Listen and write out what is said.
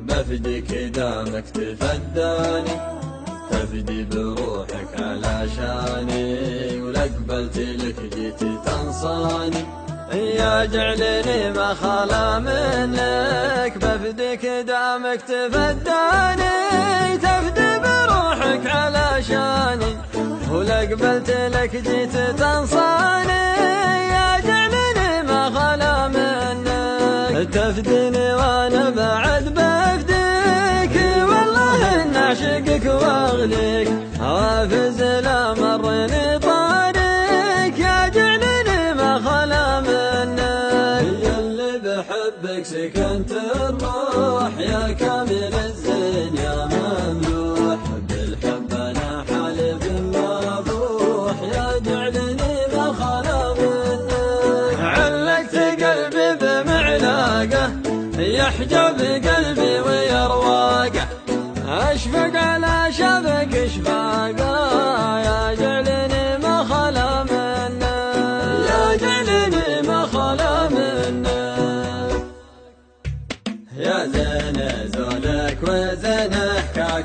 بفديك دامك تفداني، تفدي بروحك علشاني، ولا قبلت لك جيت تنصاني، يا جعلني ما خلا منك. بفديك دامك تفداني، تفدي بروحك علشاني، ولا قبلت لك جيت تنصاني، يا جعلني ما خلا منك. تفديني وانا بعد بفديك، والله ان اعشقك واغليك، حافز لا مرني طاريك، يا جعلني ما خلا منك. يا اللي بحبك سكنت الروح، يا كامل الزين يا ممدوح، بالحب انا حالف ما بروح، يا جعلني ما خلا منك. علقت قلبي بمعلاقه، يحجب قلبي ويرواقه، اشفق على شفق اشفاقه، يا جعلني ما خلا منك، يا جعلني ما خلا منك. يا زين زولك وزين حكاك